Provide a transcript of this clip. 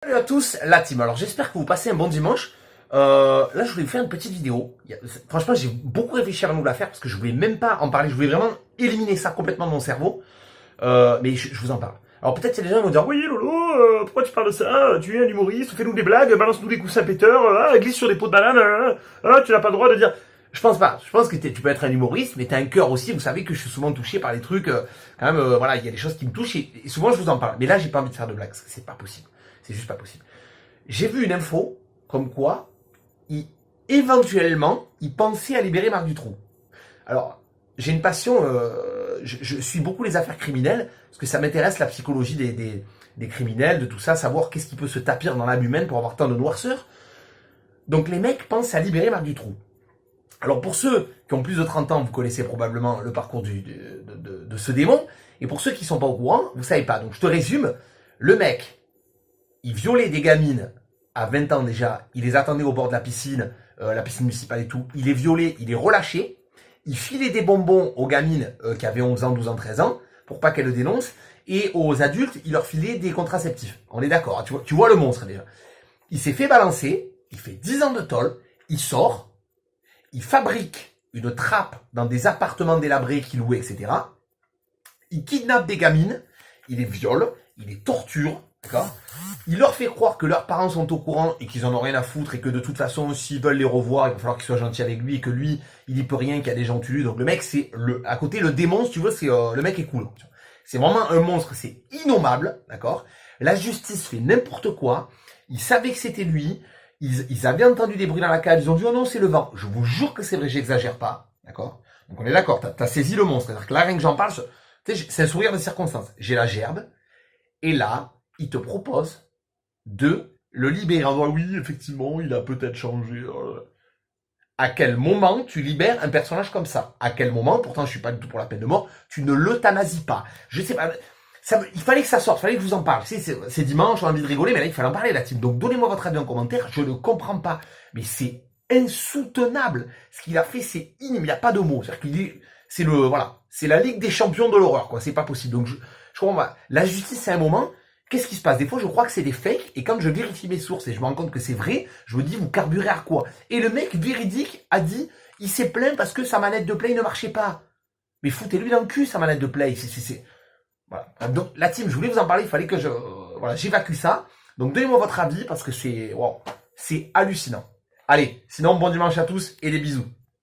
Salut à tous, la team. Alors j'espère que vous passez un bon dimanche. Là je voulais vous faire une petite vidéo. Franchement j'ai beaucoup réfléchi avant de vous la faire parce que je voulais même pas en parler. Je voulais vraiment éliminer ça complètement de mon cerveau. Mais je vous en parle. Alors peut-être qu'il y a des gens qui vont dire oui Lolo, pourquoi tu parles de ça? Tu es un humoriste, fais-nous des blagues, balance-nous des coups Saint-Péteur, glisse sur des pots de banane, tu n'as pas le droit de dire. Je pense pas. Je pense que tu peux être un humoriste, mais t'as un cœur aussi. Vous savez que je suis souvent touché par les trucs. Quand même, voilà, il y a des choses qui me touchent et souvent je vous en parle. Mais là, j'ai pas envie de faire de blagues. C'est pas possible. C'est juste pas possible. J'ai vu une info comme quoi, il, éventuellement, il pensait à libérer Marc Dutroux. Alors, j'ai une passion. Je suis beaucoup les affaires criminelles parce que ça m'intéresse la psychologie des criminels, de tout ça, savoir qu'est-ce qui peut se tapir dans l'âme humaine pour avoir tant de noirceur. Donc les mecs pensent à libérer Marc Dutroux. Alors pour ceux qui ont plus de 30 ans, vous connaissez probablement le parcours de ce démon. Et pour ceux qui sont pas au courant, vous savez pas. Donc je te résume. Le mec, il violait des gamines à 20 ans déjà. Il les attendait au bord de la piscine municipale et tout. Il les violait, il les relâchait. Il filait des bonbons aux gamines qui avaient 11 ans, 12 ans, 13 ans pour pas qu'elles le dénoncent. Et aux adultes, il leur filait des contraceptifs. On est d'accord, hein, tu vois le monstre déjà. Il s'est fait balancer, il fait 10 ans de tôle, il sort. Il fabrique une trappe dans des appartements délabrés qu'il louait, etc. Il kidnappe des gamines, il les viole, il les torture, d'accord. Il leur fait croire que leurs parents sont au courant et qu'ils en ont rien à foutre et que de toute façon, s'ils veulent les revoir, il va falloir qu'ils soient gentils avec lui et que lui, il y peut rien, qu'il y a des gens tués. Donc le mec, c'est à côté le démon, si tu veux, c'est le mec est cool. C'est vraiment un monstre, c'est innommable, d'accord. La justice fait n'importe quoi. Il savait que c'était lui. Ils avaient entendu des bruits dans la cave, ils ont dit oh non c'est le vent. Je vous jure que c'est vrai, j'exagère pas, d'accord. Donc on est d'accord, t'as saisi le monstre, c'est-à-dire que là rien que j'en parle, c'est un sourire de circonstance. J'ai la gerbe, et là il te propose de le libérer. En disant, oui effectivement il a peut-être changé. À quel moment tu libères un personnage comme ça? À quel moment, pourtant je suis pas du tout pour la peine de mort, tu ne l'euthanasies pas? Je sais pas. Il fallait que ça sorte, il fallait que je vous en parle. C'est dimanche, j'ai envie de rigoler, mais là, il fallait en parler, la team. Donc, donnez-moi votre avis en commentaire. Je ne comprends pas. Mais c'est insoutenable. Ce qu'il a fait, c'est il n'y a pas de mots. C'est-à-dire qu'il dit, voilà. C'est la Ligue des champions de l'horreur, quoi. C'est pas possible. Donc, je comprends pas. La justice, c'est un moment. Qu'est-ce qui se passe? Des fois, je crois que c'est des fakes. Et quand je vérifie mes sources et je me rends compte que c'est vrai, je me dis, vous carburez à quoi? Et le mec véridique a dit, il s'est plaint parce que sa manette de play ne marchait pas. Mais foutez-lui dans le cul, sa manette de play. Voilà. Donc la team, je voulais vous en parler, il fallait que voilà, j'évacue ça. Donc donnez-moi votre avis parce que c'est hallucinant. Allez, sinon bon dimanche à tous et des bisous.